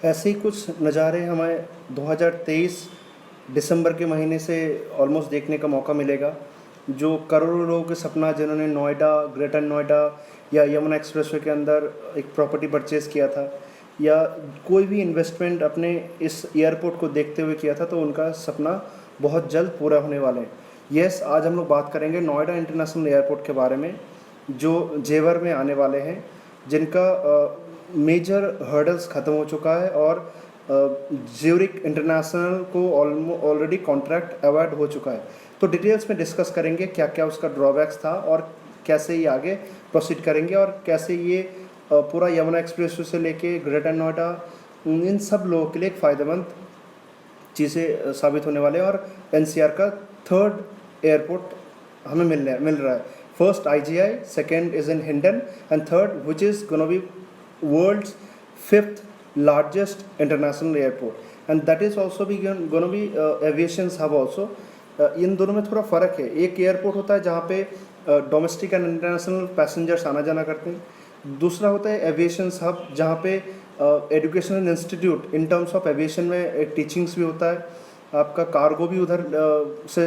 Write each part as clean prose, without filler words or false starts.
ऐसे ही कुछ नज़ारे हमें 2023 दिसंबर के महीने से ऑलमोस्ट देखने का मौका मिलेगा, जो करोड़ों लोगों के सपना जिन्होंने नोएडा, ग्रेटर नोएडा या यमुना एक्सप्रेसवे के अंदर एक प्रॉपर्टी परचेज़ किया था या कोई भी इन्वेस्टमेंट अपने इस एयरपोर्ट को देखते हुए किया था, तो उनका सपना बहुत जल्द पूरा होने वाले हैं। यस, आज हम लोग बात करेंगे नोएडा इंटरनेशनल एयरपोर्ट के बारे में, जो जेवर में आने वाले हैं, जिनका मेजर हर्डल्स ख़त्म हो चुका है और ज्यूरिक इंटरनेशनल को ऑलरेडी कॉन्ट्रैक्ट अवार्ड हो चुका है। तो डिटेल्स में डिस्कस करेंगे क्या क्या उसका ड्रॉबैक्स था और कैसे ये आगे प्रोसीड करेंगे और कैसे ये पूरा यमुना एक्सप्रेस से लेके ग्रेटर नोएडा इन सब लोगों के लिए एक फ़ायदेमंद चीज़ें साबित होने वाले हैं। और एनसीआर का थर्ड एयरपोर्ट हमें मिल रहा है। First IGI, second is in Hindon and third which is gonna be world's fifth largest international airport, and that is also be gonna be aviation hub also. इन दोनों में थोड़ा फ़र्क है। एक एयरपोर्ट होता है जहाँ पे डोमेस्टिक एंड इंटरनेशनल पैसेंजर्स आना जाना करते हैं, दूसरा होता है एविएशन हब जहाँ पे educational institute in terms of aviation में एक टीचिंग्स भी होता है, आपका कार्गो भी उधर से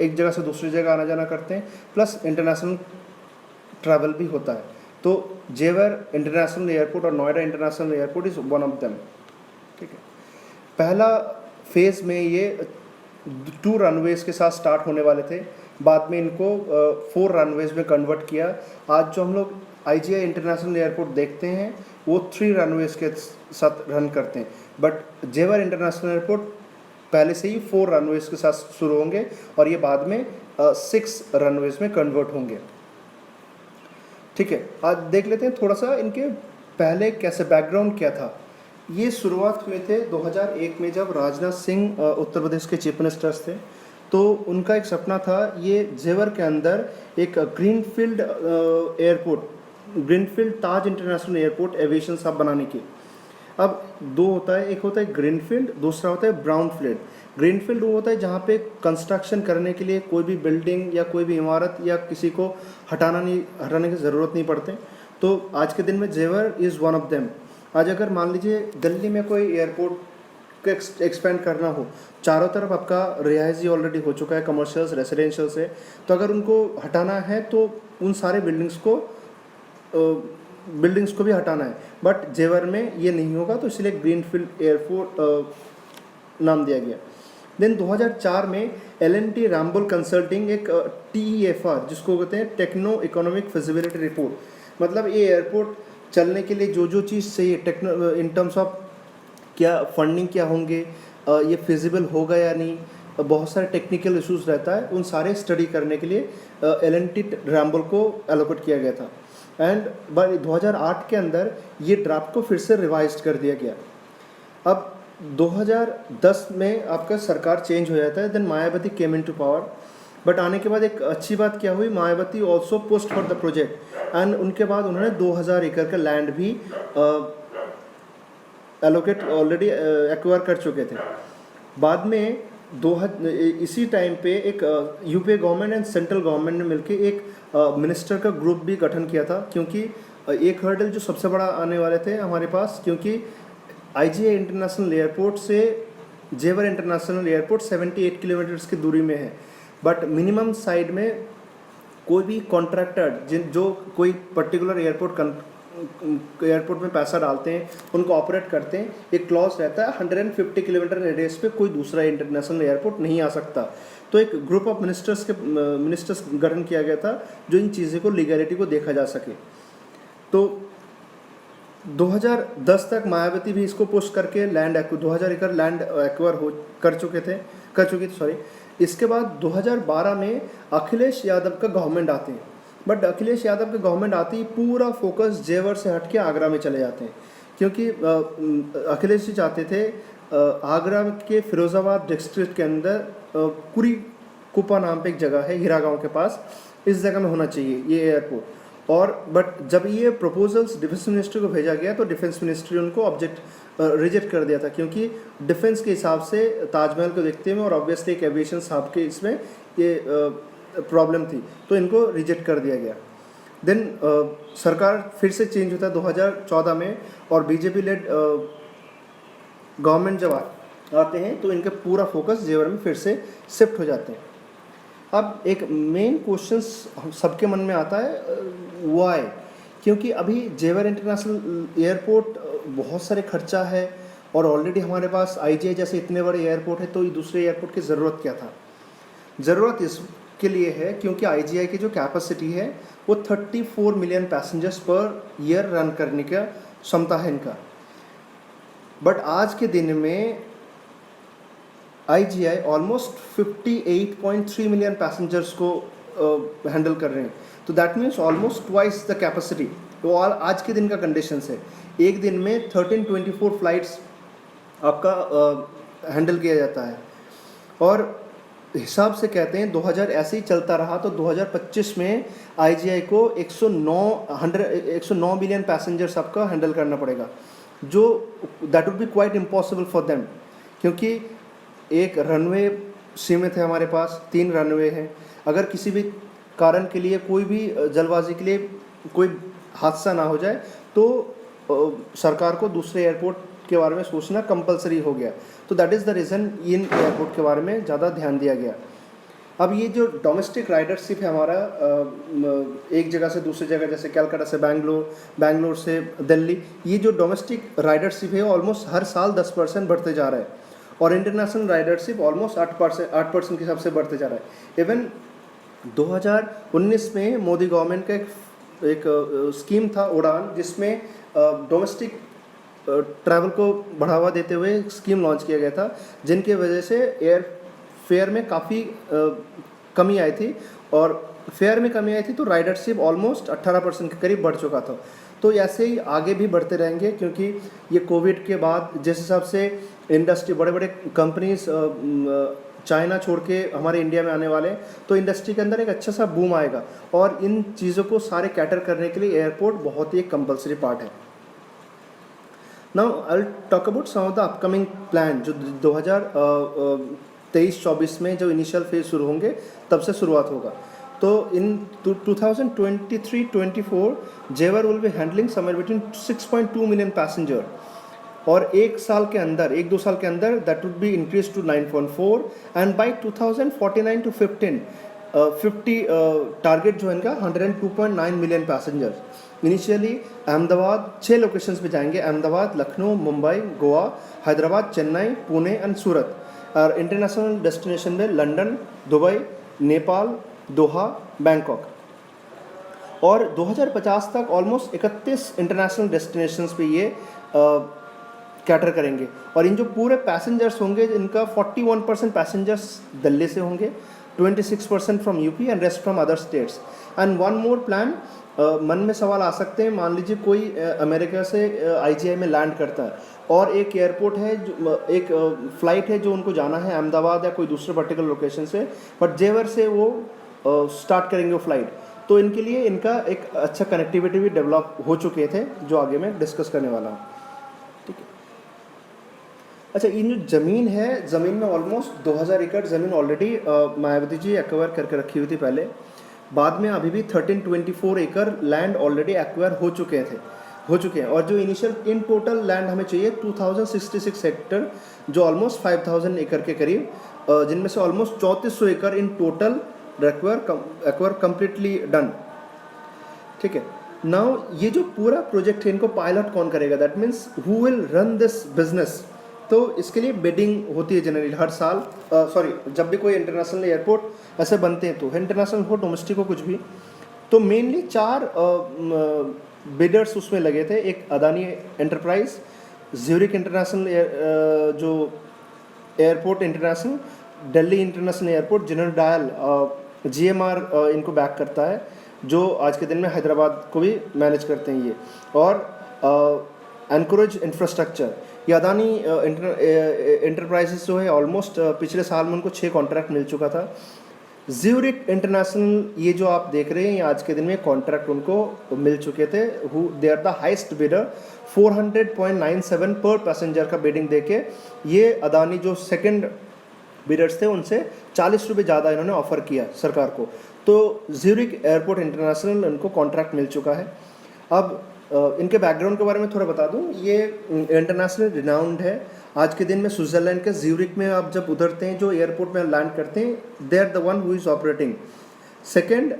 एक जगह से दूसरी जगह आना जाना करते हैं, प्लस इंटरनेशनल ट्रैवल भी होता है। तो जेवर इंटरनेशनल एयरपोर्ट और Noida international airport is one of them. ठीक है, पहला फेज़ में ये 2 रनवेज़ के साथ स्टार्ट होने वाले थे, बाद में इनको 4 रनवेज़ में कन्वर्ट किया। आज जो हम लोग IGI इंटरनेशनल एयरपोर्ट देखते हैं वो 3 रनवेज़ के साथ रन करते हैं, बट जेवर इंटरनेशनल एयरपोर्ट पहले से ही 4 रनवेज़ के साथ शुरू होंगे और ये बाद में 6 रनवेज़ में कन्वर्ट होंगे। ठीक है, आज देख लेते हैं थोड़ा सा इनके पहले कैसे बैकग्राउंड क्या था। ये शुरुआत हुए थे 2001 में, जब राजनाथ सिंह उत्तर प्रदेश के चीफ मिनिस्टर्स थे, तो उनका एक सपना था ये जेवर के अंदर एक ग्रीनफील्ड एयरपोर्ट, ग्रीनफील्ड ताज इंटरनेशनल एयरपोर्ट एविएशन हब बनाने की। अब 2 होता है, एक होता है ग्रीनफील्ड, दूसरा होता है ब्राउनफील्ड। ग्रीनफील्ड वो होता है जहाँ पे कंस्ट्रक्शन करने के लिए कोई भी बिल्डिंग या कोई भी इमारत या किसी को हटाने की ज़रूरत नहीं पड़ते। तो आज के दिन में जेवर इज़ वन ऑफ देम। आज अगर मान लीजिए दिल्ली में कोई एयरपोर्ट को एक्सपेंड करना हो, चारों तरफ आपका रिहायशी ऑलरेडी हो चुका है, कमर्शियल्स, रेसिडेंशियल से, तो अगर उनको हटाना है तो उन सारे बिल्डिंग्स को भी हटाना है, बट जेवर में ये नहीं होगा, तो इसलिए ग्रीनफील्ड एयरपोर्ट नाम दिया गया। देन 2004 में L&T रामबुल कंसल्टिंग एक TEFR, जिसको कहते हैं टेक्नो इकोनॉमिक फिजिबिलिटी रिपोर्ट, मतलब ये एयरपोर्ट चलने के लिए जो जो चीज़ चाहिए इन टर्म्स ऑफ क्या फंडिंग क्या होंगे, ये फिजिबल होगा या नहीं, बहुत सारे टेक्निकल इश्यूज रहता है, उन सारे स्टडी करने के लिए L&T रामबुल को एलोकेट किया गया था। एंड 2008 के अंदर ये ड्राफ्ट को फिर से रिवाइज कर दिया गया। अब 2010 में आपका सरकार चेंज हो जाता है, then Mayawati came into power, but आने के बाद एक अच्छी बात क्या हुई, Mayawati also post for the project, and उनके बाद उन्होंने 2000 एकड़ का लैंड भी एलोकेट ऑलरेडी एक्वायर कर चुके थे। बाद में इसी टाइम पे एक UPA government and central government ने मिलकर एक मिनिस्टर का ग्रुप भी गठन किया था, क्योंकि एक हर्डल जो सबसे बड़ा आने वाले थे हमारे पास, क्योंकि IGI इंटरनेशनल एयरपोर्ट से जेवर इंटरनेशनल एयरपोर्ट 78 किलोमीटर्स की दूरी में है, बट मिनिमम साइड में कोई भी कॉन्ट्रैक्टर जो कोई पर्टिकुलर एयरपोर्ट में पैसा डालते हैं, उनको ऑपरेट करते हैं, एक क्लॉज रहता है 150 किलोमीटर रेडियस पे कोई दूसरा इंटरनेशनल एयरपोर्ट नहीं आ सकता। तो एक ग्रुप ऑफ मिनिस्टर्स गठन किया गया था जो इन चीज़ों को, लीगैलिटी को देखा जा सके। तो 2010 तक मायावती भी इसको पुश करके 2000 एकड़ लैंड एक्वायर कर चुकी थी। इसके बाद 2012 में अखिलेश यादव का गवर्नमेंट आते हैं, बट अखिलेश यादव का गवर्नमेंट आते ही पूरा फोकस जेवर से हट के आगरा में चले जाते हैं, क्योंकि अखिलेश जी चाहते थे आगरा के फिरोज़ाबाद डिस्ट्रिक्ट के अंदर कुरी कुपा नाम पे एक जगह है, हीरा गाँव के पास, इस जगह में होना चाहिए ये एयरपोर्ट। और बट जब ये प्रपोजल्स डिफेंस मिनिस्ट्री को भेजा गया तो डिफेंस मिनिस्ट्री उनको रिजेक्ट कर दिया था, क्योंकि डिफेंस के हिसाब से ताजमहल को देखते हुए और ऑब्वियसली एक एविएशन साहब के इसमें ये प्रॉब्लम थी, तो इनको रिजेक्ट कर दिया गया। देन सरकार फिर से चेंज होता है 2014 में, और बीजेपी लेड गवर्नमेंट जब आते हैं तो इनका पूरा फोकस जेवर में फिर से शिफ्ट हो जाते हैं। अब एक मेन क्वेश्चन सबके मन में आता है, व्हाई? क्योंकि अभी जेवर इंटरनेशनल एयरपोर्ट बहुत सारे खर्चा है और ऑलरेडी हमारे पास IGI जैसे इतने बड़े एयरपोर्ट है, तो ये दूसरे एयरपोर्ट की ज़रूरत क्या था? ज़रूरत इसके लिए है क्योंकि IGI की जो कैपेसिटी है वो 34 million passengers per year run करने का क्षमता है इनका। बट आज के दिन में IGI ऑलमोस्ट 58.3 मिलियन पैसेंजर्स को हैंडल कर रहे हैं, तो that means almost twice the capacity. तो आज के दिन का कंडीशंस है, एक दिन में 1324 फ्लाइट्स आपका हैंडल किया जाता है। और हिसाब से कहते हैं 2000 ऐसे ही चलता रहा तो 2025 में IGI को 109 बिलियन पैसेंजर्स आपका हैंडल करना पड़ेगा, जो that would B quite impossible for them, क्योंकि एक रनवे सीमित है, हमारे पास 3 रनवे हैं। अगर किसी भी कारण के लिए, कोई भी जल्दबाजी के लिए कोई हादसा ना हो जाए तो सरकार को दूसरे एयरपोर्ट के बारे में सोचना कंपलसरी हो गया। तो that is the reason in airport के बारे में ज़्यादा ध्यान दिया गया। अब ये जो डोमेस्टिक राइडरशिप है हमारा, एक जगह से दूसरी जगह, जैसे कलकत्ता से बैंगलोर से दिल्ली, ये जो डोमेस्टिक राइडरशिप है ऑलमोस्ट हर साल 10% बढ़ते जा रहा है, और इंटरनेशनल राइडरशिप ऑलमोस्ट 8% के हिसाब से बढ़ते जा रहा है। इवन 2019 में मोदी गवर्नमेंट का एक स्कीम था उड़ान, जिसमें डोमेस्टिक ट्रैवल को बढ़ावा देते हुए स्कीम लॉन्च किया गया था, जिनके वजह से एयर फेयर में काफ़ी कमी आई थी, और फेयर में कमी आई थी तो राइडरशिप ऑलमोस्ट 18% के करीब बढ़ चुका था। तो ऐसे ही आगे भी बढ़ते रहेंगे, क्योंकि ये कोविड के बाद जिस हिसाब से इंडस्ट्री, बड़े बड़े कंपनीज चाइना छोड़ के हमारे इंडिया में आने वाले हैं, तो इंडस्ट्री के अंदर एक अच्छा सा बूम आएगा, और इन चीज़ों को सारे कैटर करने के लिए एयरपोर्ट बहुत ही एक कंपलसरी पार्ट है। Now I will talk about some of the upcoming plan, जो 2023-24 में जो इनिशियल फेज शुरू होंगे तब से शुरुआत होगा। तो in 2023-24 Jewar will be handling somewhere between 6.2 million passenger, और 1 साल के अंदर, 1-2 साल के अंदर that would be increase to 9.4, and by 2049 to 50 target जो है इनका 102.9 million passenger. Initially Ahmedabad 6 locations पे जाएंगे, अहमदाबाद, लखनऊ, मुंबई, गोवा, हैदराबाद, चेन्नई, पुणे एंड सूरत। और इंटरनेशनल डेस्टिनेशन में London, Dubai, Nepal, Doha, Bangkok. और 2050 तक ऑलमोस्ट 31 इंटरनेशनल डेस्टिनेशंस पे ये कैटर करेंगे। और इन जो पूरे पैसेंजर्स होंगे, इनका 41% पैसेंजर्स दिल्ली से होंगे, 26% from UP and rest from other states. And one more plan, मन में सवाल आ सकते हैं, मान लीजिए कोई अमेरिका से IGI में लैंड करता है, और एक एयरपोर्ट है, एक फ़्लाइट है जो उनको जाना है अहमदाबाद या कोई दूसरे पर्टिकुलर लोकेशन से, बट जेवर से वो स्टार्ट करेंगे वो फ्लाइट, तो इनके लिए इनका एक अच्छा कनेक्टिविटी भी डेवलप हो चुके थे, जो आगे मैं डिस्कस करने वाला हूँ। ठीक है, अच्छा, इन जो ज़मीन है, ज़मीन में ऑलमोस्ट 2000 एकड़ ज़मीन ऑलरेडी मायावती जी एक्वायर करके रखी हुई थी पहले, बाद में अभी भी 1324 एकड़ लैंड ऑलरेडी एक्वायर हो चुके हैं। और जो इनिशियल इन टोटल लैंड हमें चाहिए 2066 हेक्टर, जो ऑलमोस्ट 5000 एकड़ के करीब, जिनमें से ऑलमोस्ट 3400 एकड़ in total acquire completely done. ठीक है, नाउ ये जो पूरा प्रोजेक्ट है, इनको पायलट कौन करेगा, that means who will run this business. तो इसके लिए बिडिंग होती है जनरली हर साल, जब भी कोई इंटरनेशनल एयरपोर्ट ऐसे बनते हैं, तो इंटरनेशनल हो, डोमेस्टिक हो, कुछ भी, तो मेनली 4 बिडर्स उसमें लगे थे। एक अदानी एंटरप्राइज, ज्यूरिक इंटरनेशनल जो airport international, Delhi international airport, general dial, GMR इनको बैक करता है, जो आज के दिन में हैदराबाद को भी मैनेज करते हैं ये, और एनकोरेज इंफ्रास्ट्रक्चर, ये अदानी एंटरप्राइजेस जो है ऑलमोस्ट पिछले साल में उनको 6 कॉन्ट्रैक्ट मिल चुका था। ज्यूरिक इंटरनेशनल, ये जो आप देख रहे हैं, ये आज के दिन में कॉन्ट्रैक्ट उनको मिल चुके थे, they are the highest bidder, 400.97 पर पैसेंजर का बिडिंग देके ये अदानी जो सेकंड बिडर्स थे उनसे 40 रुपये ज़्यादा इन्होंने ऑफर किया सरकार को। तो ज्यूरिक एयरपोर्ट इंटरनेशनल इनको कॉन्ट्रैक्ट मिल चुका है। अब इनके बैकग्राउंड के बारे में थोड़ा बता दूं, ये इंटरनेशनल रिनाउंड है, आज के दिन में स्विट्ज़रलैंड के ज्यूरिक में आप जब उतरते हैं, जो एयरपोर्ट में लैंड करते हैं, they are the one who is operating. Second,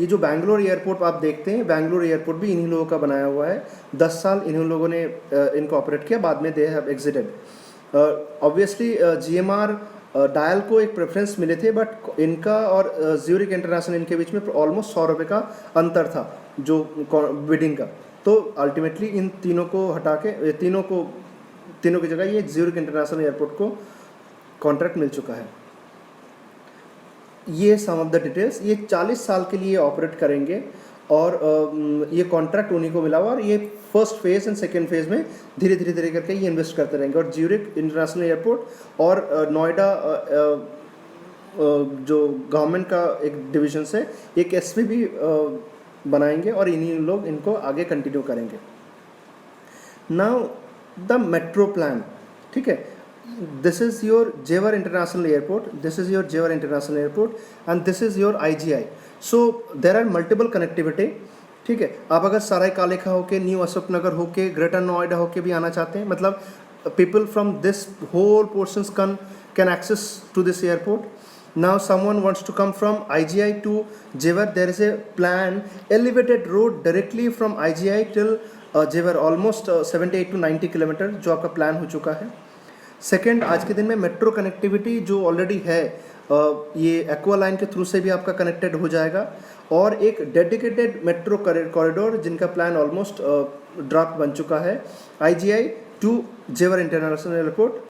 ये जो बैंगलोर एयरपोर्ट आप देखते हैं, बैंगलोर एयरपोर्ट भी इन्हीं लोगों का बनाया हुआ है। 10 साल इन्हीं लोगों ने इनको ऑपरेट किया, बाद में they have exerted. Obviously GMR dial को एक प्रेफरेंस मिले थे, बट इनका और ज्यूरिक इंटरनेशनल इनके बीच में ऑलमोस्ट 100 रुपये का अंतर था जो बिडिंग का। तो अल्टीमेटली इन तीनों को हटा के तीनों की जगह ये ज्यूरिक इंटरनेशनल एयरपोर्ट को कॉन्ट्रैक्ट मिल चुका है। ये सम ऑफ द डिटेल्स। ये 40 साल के लिए ऑपरेट करेंगे और ये कॉन्ट्रैक्ट उन्हीं को मिला हुआ, और ये first phase and second phase में धीरे धीरे करके ये इन्वेस्ट करते रहेंगे। और ज्यूरिक इंटरनेशनल एयरपोर्ट और नोएडा जो गवर्नमेंट का एक डिवीजन से एक SPV बनाएंगे और इन्हीं लोग इनको आगे कंटिन्यू करेंगे। नाउ द मेट्रो प्लान, ठीक है। This is your Jewar International Airport, this is your Jewar International Airport and this is your IGI. So there are multiple connectivity, ठीक है। आप अगर सराय कालेखा होके, न्यू अशोक नगर होके, ग्रेटर नोएडा होके भी आना चाहते हैं, मतलब people from this whole portions can access to this airport. Now someone wants to come from IGI to Jewar, there is a plan, elevated road directly from IGI till Jewar, almost 78 to 90 kilometre जो आपका plan हो चुका है। Second, आज के दिन में metro connectivity जो ऑलरेडी है, ये एक्वा लाइन के थ्रू से भी आपका कनेक्टेड हो जाएगा, और एक डेडिकेटेड मेट्रो कॉरिडोर जिनका प्लान ऑलमोस्ट ड्राफ्ट बन चुका है, IGI टू जेवर इंटरनेशनल एयरपोर्ट।